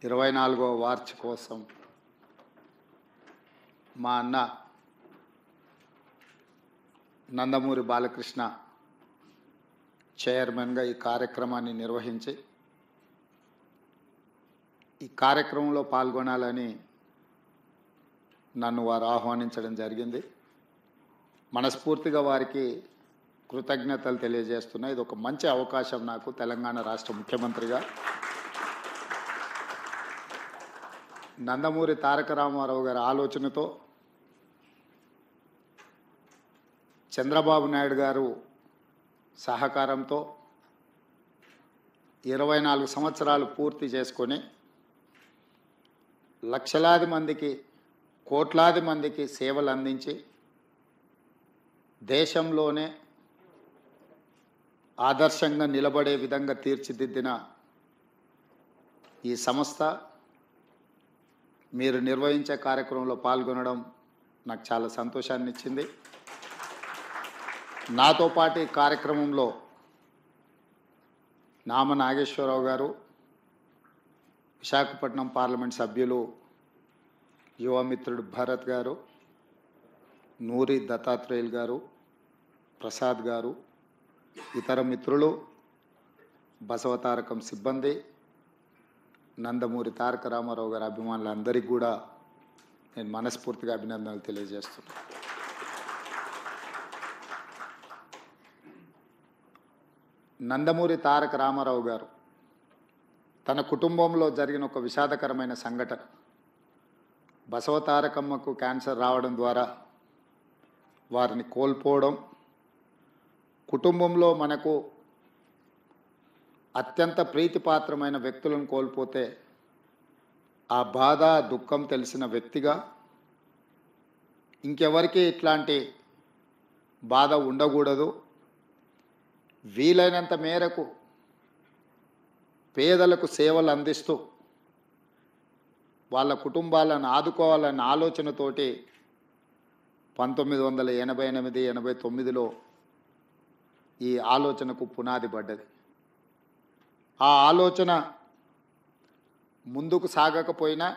24వ వార్షికోత్సవం మా అన్న నందమూరి బాలకృష్ణ చైర్మన్గా ఈ కార్యక్రమాన్ని నిర్వహించి ఈ కార్యక్రమంలో పాల్గొనాలని నన్ను వారు ఆహ్వానించడం జరిగింది. మనస్ఫూర్తిగా వారికి కృతజ్ఞతలు తెలియజేస్తున్నా. ఇది ఒక మంచి అవకాశం నాకు తెలంగాణ రాష్ట్ర ముఖ్యమంత్రిగా. నందమూరి తారక రామారావు గారి ఆలోచనతో చంద్రబాబు నాయుడు గారు సహకారంతో 24 సంవత్సరాలు పూర్తి చేసుకొని లక్షలాది మందికి కోట్లాది మందికి సేవలు అందించి దేశంలోనే ఆదర్శంగా నిలబడే విధంగా తీర్చిదిద్దిన ఈ సంస్థ మీరు నిర్వహించే కార్యక్రమంలో పాల్గొనడం నాకు చాలా సంతోషాన్ని ఇచ్చింది. నాతో పాటు ఈ కార్యక్రమంలో నామ నాగేశ్వరరావు గారు, విశాఖపట్నం పార్లమెంట్ సభ్యులు యువమిత్రుడు భరత్ గారు, నూరి దత్తాత్రేయులు గారు, ప్రసాద్ గారు, ఇతర మిత్రులు, బసవతారకం సిబ్బంది, నందమూరి తారక రామారావు గారి అభిమానులందరికీ కూడా నేను మనస్ఫూర్తిగా అభినందనలు తెలియజేస్తున్నాను. నందమూరి తారక రామారావు గారు తన కుటుంబంలో జరిగిన ఒక విషాదకరమైన సంఘటన, బసవతారకమ్మకు క్యాన్సర్ రావడం ద్వారా వారిని కోల్పోవడం, కుటుంబంలో మనకు అత్యంత ప్రీతిపాత్రమైన వ్యక్తులను కోల్పోతే ఆ బాధ దుఃఖం తెలిసిన వ్యక్తిగా ఇంకెవరికి ఇట్లాంటి బాధ ఉండకూడదు, వీలైనంత మేరకు పేదలకు సేవలు అందిస్తూ వాళ్ళ కుటుంబాలను ఆదుకోవాలన్న ఆలోచనతోటి 1988-89లో ఈ ఆలోచనకు పునాది పడ్డది. ఆ ఆలోచన ముందుకు సాగకపోయినా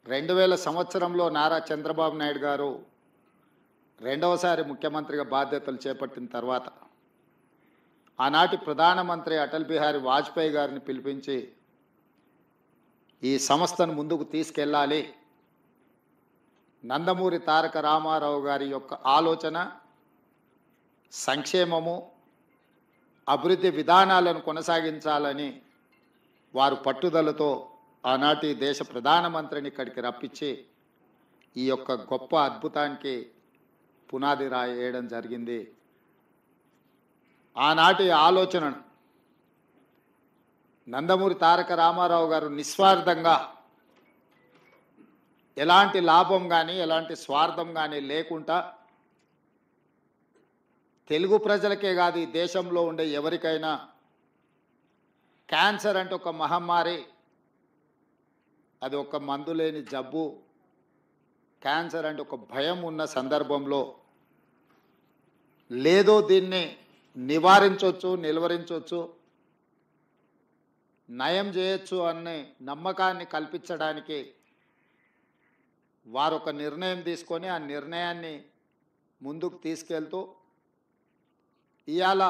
2000 సంవత్సరంలో నారా చంద్రబాబు నాయుడు గారు రెండవసారి ముఖ్యమంత్రిగా బాధ్యతలు చేపట్టిన తర్వాత ఆనాటి ప్రధానమంత్రి అటల్ బిహారీ వాజ్పేయి గారిని పిలిపించి ఈ సంస్థను ముందుకు తీసుకెళ్ళాలి, నందమూరి తారక రామారావు గారి యొక్క ఆలోచన సంక్షేమము అభివృద్ధి విధానాలను కొనసాగించాలని వారు పట్టుదలతో ఆనాటి దేశ ప్రధానమంత్రిని ఇక్కడికి రప్పించి ఈ యొక్క గొప్ప అద్భుతానికి పునాది వేయడం జరిగింది. ఆనాటి ఆలోచనను నందమూరి తారక రామారావు గారు నిస్వార్థంగా ఎలాంటి లాభం కానీ ఎలాంటి స్వార్థం కానీ లేకుండా తెలుగు ప్రజలకే కాదు ఈ దేశంలో ఉండే ఎవరికైనా క్యాన్సర్ అంటే ఒక మహమ్మారి, అది ఒక మందు లేని జబ్బు, క్యాన్సర్ అంటే ఒక భయం ఉన్న సందర్భంలో లేదో దీన్ని నివారించవచ్చు, నిలువరించవచ్చు, నయం చేయొచ్చు అనే నమ్మకాన్ని కల్పించడానికి వారు ఒక నిర్ణయం తీసుకొని ఆ నిర్ణయాన్ని ముందుకు తీసుకెళ్తూ ఇవాళ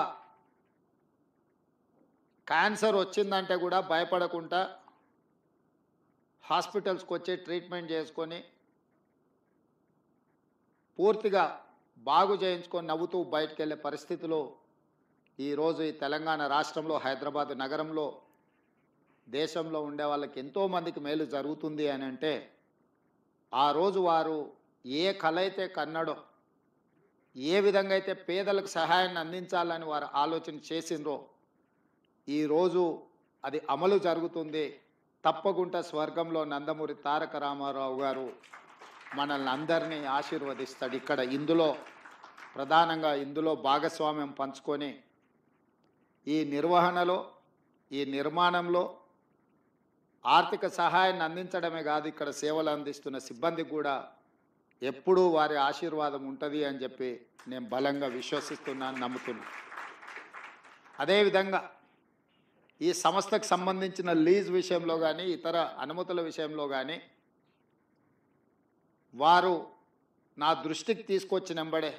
క్యాన్సర్ వచ్చిందంటే కూడా భయపడకుండా హాస్పిటల్స్కి వచ్చి ట్రీట్మెంట్ చేసుకొని పూర్తిగా బాగు చేయించుకొని నవ్వుతూ బయటకు వెళ్ళే పరిస్థితిలో ఈరోజు ఈ తెలంగాణ రాష్ట్రంలో హైదరాబాద్ నగరంలో దేశంలో ఉండే వాళ్ళకి ఎంతోమందికి మేలు జరుగుతుంది అని అంటే ఆ రోజు వారు ఏ కళ అయితే కన్నాడో, ఏ విధంగా అయితే పేదలకు సహాయాన్ని అందించాలని వారు ఆలోచన చేసిండ్రో ఈరోజు అది అమలు జరుగుతుంది. తప్పకుండా స్వర్గంలో నందమూరి తారక రామారావు గారు మనల్ని అందరినీ ఆశీర్వదిస్తాడు. ఇక్కడ ప్రధానంగా ఇందులో భాగస్వామ్యం పంచుకొని ఈ నిర్వహణలో, ఈ నిర్మాణంలో ఆర్థిక సహాయాన్ని అందించడమే కాదు, ఇక్కడ సేవలు అందిస్తున్న సిబ్బందికి కూడా ఎప్పుడూ వారి ఆశీర్వాదం ఉంటుంది అని చెప్పి నేను బలంగా విశ్వసిస్తున్నాను, నమ్ముతున్నాను. అదేవిధంగా ఈ సంస్థకు సంబంధించిన లీజ్ విషయంలో కానీ ఇతర అనుమతుల విషయంలో కానీ వారు నా దృష్టికి తీసుకొచ్చినంబడే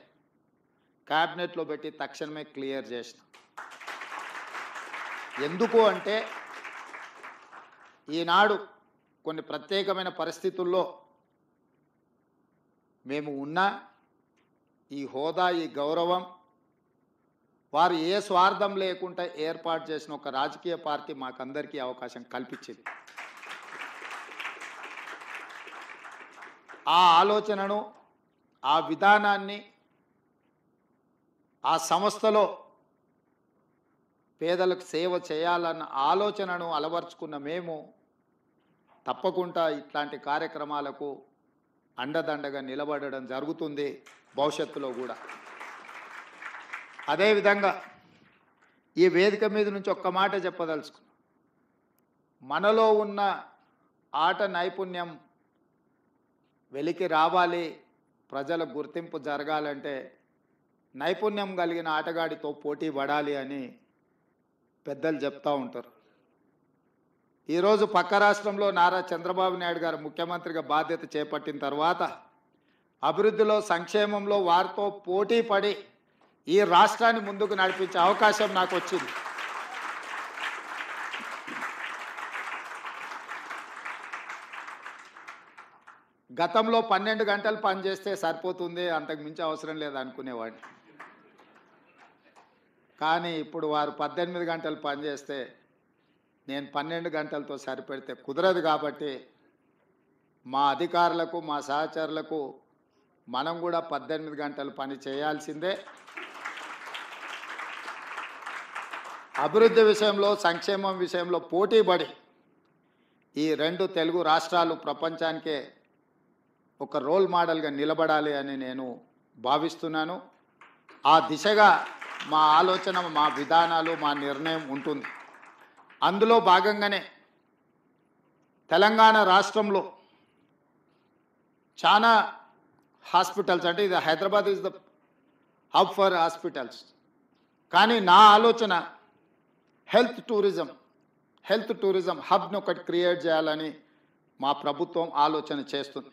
క్యాబినెట్లో పెట్టి తక్షణమే క్లియర్ చేసిన. ఎందుకు అంటే ఈనాడు కొన్ని ప్రత్యేకమైన పరిస్థితుల్లో మేము ఉన్న ఈ హోదా, ఈ గౌరవం వారు ఏ స్వార్థం లేకుండా ఏర్పాటు చేసిన ఒక రాజకీయ పార్టీ మాకందరికీ అవకాశం కల్పించింది. ఆ ఆలోచనను, ఆ విధానాన్ని ఆ సంస్థలో పేదలకు సేవ చేయాలన్న ఆలోచనను అలవర్చుకున్న మేము తప్పకుండా ఇట్లాంటి కార్యక్రమాలకు అండదండగా నిలబడడం జరుగుతుంది భవిష్యత్తులో కూడా. అదేవిధంగా ఈ వేదిక మీద నుంచి ఒక్క మాట చెప్పదలుచుకున్నాం. మనలో ఉన్న ఆట నైపుణ్యం వెలికి రావాలి, ప్రజల గుర్తింపు జరగాలంటే నైపుణ్యం కలిగిన ఆటగాడితో పోటీ పడాలి అని పెద్దలు చెప్తూ ఉంటారు. ఈరోజు పక్క రాష్ట్రంలో నారా చంద్రబాబు నాయుడు గారు ముఖ్యమంత్రిగా బాధ్యత చేపట్టిన తర్వాత అభివృద్ధిలో, సంక్షేమంలో వారితో పోటీ పడి ఈ రాష్ట్రాన్ని ముందుకు నడిపించే అవకాశం నాకు వచ్చింది. గతంలో 12 గంటలు పనిచేస్తే సరిపోతుంది, అంతకు మించి అవసరం లేదు అనుకునేవాడిని. కానీ ఇప్పుడు వారు 18 గంటలు పనిచేస్తే నేను 12 గంటలతో సరిపెడితే కుదరదు. కాబట్టి మా అధికారులకు, మా సహచరులకు మనం కూడా 18 గంటలు పని చేయాల్సిందే. అభివృద్ధి విషయంలో, సంక్షేమం విషయంలో పోటీపడి ఈ 2 తెలుగు రాష్ట్రాలు ప్రపంచానికే ఒక రోల్ మోడల్గా నిలబడాలి అని నేను భావిస్తున్నాను. ఆ దిశగా మా ఆలోచన, మా విధానాలు, మా నిర్ణయం ఉంటుంది. అందులో భాగంగానే తెలంగాణ రాష్ట్రంలో చాలా హాస్పిటల్స్, అంటే ఇది Hyderabad is the hub for hospitals, కానీ నా ఆలోచన హెల్త్ టూరిజం హబ్ను ఒకటి క్రియేట్ చేయాలని మా ప్రభుత్వం ఆలోచన చేస్తుంది.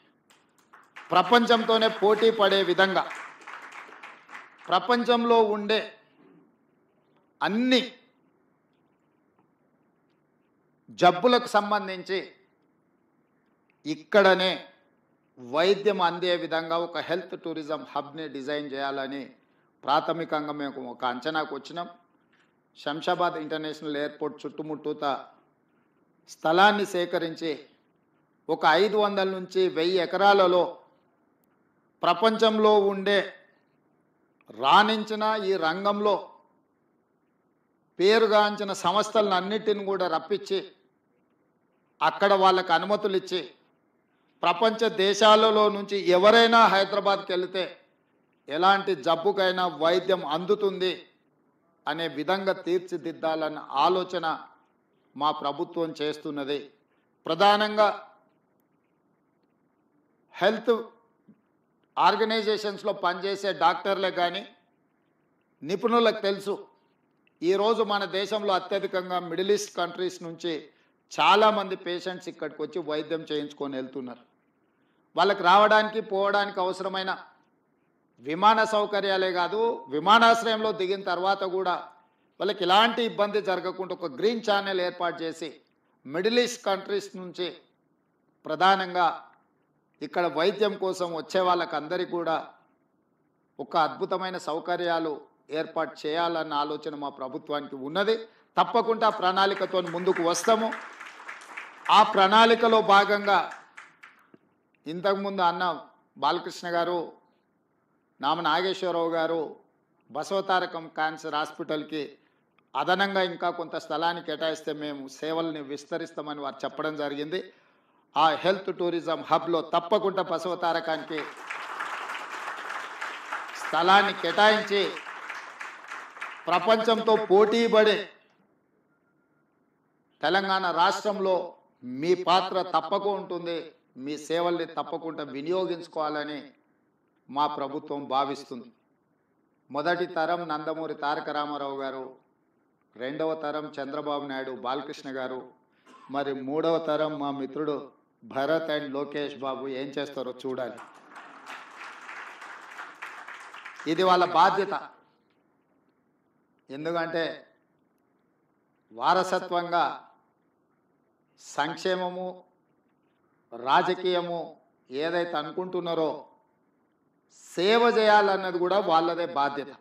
ప్రపంచంతోనే పోటీ పడే విధంగా ప్రపంచంలో ఉండే అన్ని జబ్బులకు సంబంధించి ఇక్కడనే వైద్యం అందే విధంగా ఒక హెల్త్ టూరిజం హబ్ని డిజైన్ చేయాలని ప్రాథమికంగా మేము ఒక అంచనాకు వచ్చినాం. శంషాబాద్ ఇంటర్నేషనల్ ఎయిర్పోర్ట్ చుట్టుముట్టూత స్థలాన్ని సేకరించి ఒక 500 నుంచి 1000 ఎకరాలలో ప్రపంచంలో ఉండే రాణించిన ఈ రంగంలో పేరుగాంచిన సంస్థలను అన్నిటిని కూడా రప్పించి అక్కడ వాళ్ళకు అనుమతులు ఇచ్చి ప్రపంచ దేశాలలో నుంచి ఎవరైనా హైదరాబాద్కి వెళితే ఎలాంటి జబ్బుకైనా వైద్యం అందుతుంది అనే విధంగా తీర్చిదిద్దాలన్న ఆలోచన మా ప్రభుత్వం చేస్తున్నది. ప్రధానంగా హెల్త్ ఆర్గనైజేషన్స్లో పనిచేసే డాక్టర్లే కానీ నిపుణులకు తెలుసు, ఈరోజు మన దేశంలో అత్యధికంగా మిడిల్ ఈస్ట్ కంట్రీస్ నుంచి చాలామంది పేషెంట్స్ ఇక్కడికి వచ్చి వైద్యం చేయించుకొని వెళ్తున్నారు. వాళ్ళకి రావడానికి పోవడానికి అవసరమైన విమాన సౌకర్యాలే కాదు, విమానాశ్రయంలో దిగిన తర్వాత కూడా వాళ్ళకి ఎలాంటి ఇబ్బంది జరగకుండా ఒక గ్రీన్ ఛానల్ ఏర్పాటు చేసి మిడిల్ ఈస్ట్ కంట్రీస్ నుంచి ప్రధానంగా ఇక్కడ వైద్యం కోసం వచ్చే వాళ్ళకందరికీ కూడా ఒక అద్భుతమైన సౌకర్యాలు ఏర్పాటు చేయాలన్న ఆలోచన మా ప్రభుత్వానికి ఉన్నది. తప్పకుండా ప్రణాళికతో ముందుకు వస్తాము. ఆ ప్రణాళికలో భాగంగా ఇంతకుముందు అన్న బాలకృష్ణ గారు, నామ నాగేశ్వరరావు గారు బసవతారకం క్యాన్సర్ హాస్పిటల్కి అదనంగా ఇంకా కొంత స్థలాన్ని కేటాయిస్తే మేము సేవల్ని విస్తరిస్తామని వారు చెప్పడం జరిగింది. ఆ హెల్త్ టూరిజం హబ్లో తప్పకుండా బసవతారకానికి స్థలాన్ని కేటాయించి ప్రపంచంతో పోటీపడే తెలంగాణ రాష్ట్రంలో మీ పాత్ర తప్పకుండా ఉంటుంది, మీ సేవల్ని తప్పకుండా వినియోగించుకోవాలని మా ప్రభుత్వం భావిస్తుంది. మొదటి తరం నందమూరి తారక రామారావు గారు రెండవ తరం చంద్రబాబు నాయుడు బాలకృష్ణ గారు, మరి మూడవ తరం మా మిత్రుడు భరత్ అండ్ లోకేష్ బాబు ఏం చేస్తారో చూడాలి. ఇది వాళ్ళ బాధ్యత. ఎందుకంటే వారసత్వంగా సంక్షేమము, రాజకీయము ఏదైతే అనుకుంటున్నారో సేవ చేయాలన్నది కూడా వాళ్ళదే బాధ్యత.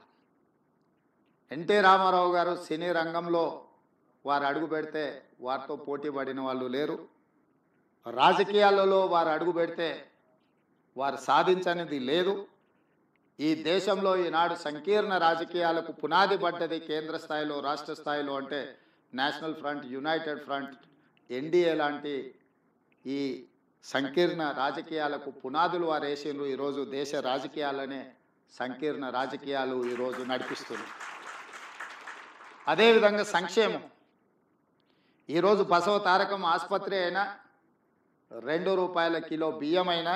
ఎన్టీ రామారావు గారు సినీ రంగంలో వారు అడుగు పెడితే వారితో పోటీ పడిన వాళ్ళు లేరు. రాజకీయాలలో వారు అడుగు పెడితే వారు సాధించనిది లేదు. ఈ దేశంలో ఈనాడు సంకీర్ణ రాజకీయాలకు పునాది పడ్డది కేంద్ర స్థాయిలో, రాష్ట్ర స్థాయిలో అంటే national front, United front, NDA లాంటి ఈ సంకీర్ణ రాజకీయాలకు పునాదులు వారు వేసిండ్రు. ఈరోజు దేశ రాజకీయాలనే సంకీర్ణ రాజకీయాలు ఈరోజు నడిపిస్తున్నారు. అదేవిధంగా సంక్షేమం. ఈరోజు బసవ తారకం ఆసుపత్రి అయినా, ₹2 కిలో బియ్యమైనా,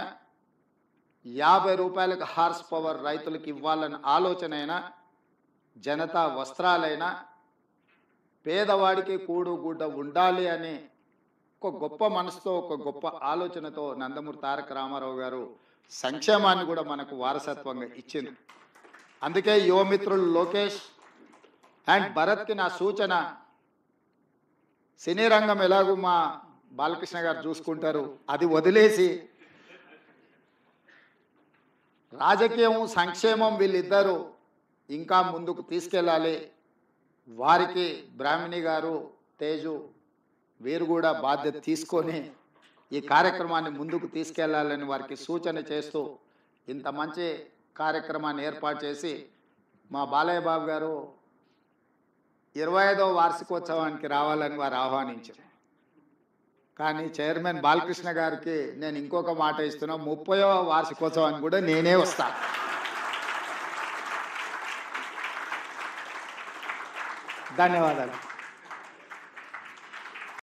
50 రూపాయలకు హార్స్ పవర్ రైతులకు ఇవ్వాలన్న ఆలోచన అయినా, జనతా వస్త్రాలైనా, పేదవాడికి కూడు గుడ్డ ఉండాలి అని ఒక గొప్ప మనసుతో, ఒక గొప్ప ఆలోచనతో నందమూరి తారక రామారావు గారు సంక్షేమాన్ని కూడా మనకు వారసత్వంగా ఇచ్చింది. అందుకే యువమిత్రులు లోకేష్ అండ్ భరత్కి నా సూచన, సినీ రంగం ఎలాగూ మా బాలకృష్ణ గారు చూసుకుంటారు, అది వదిలేసి రాజకీయం, సంక్షేమం వీళ్ళిద్దరూ ఇంకా ముందుకు తీసుకెళ్ళాలి. వారికి బ్రాహ్మణి గారు, తేజు వీరు కూడా బాధ్యత తీసుకొని ఈ కార్యక్రమాన్ని ముందుకు తీసుకెళ్లాలని వారికి సూచన చేస్తూ ఇంత మంచి కార్యక్రమాన్ని ఏర్పాటు చేసి మా బాలయ్య బాబు గారు 25వ వార్షికోత్సవానికి రావాలని వారు ఆహ్వానించారు. కానీ చైర్మన్ బాలకృష్ణ గారికి నేను ఇంకొక మాట ఇస్తున్నా, 30వ వార్షికోత్సవానికి కూడా నేనే వస్తా. ధన్యవాదాలు.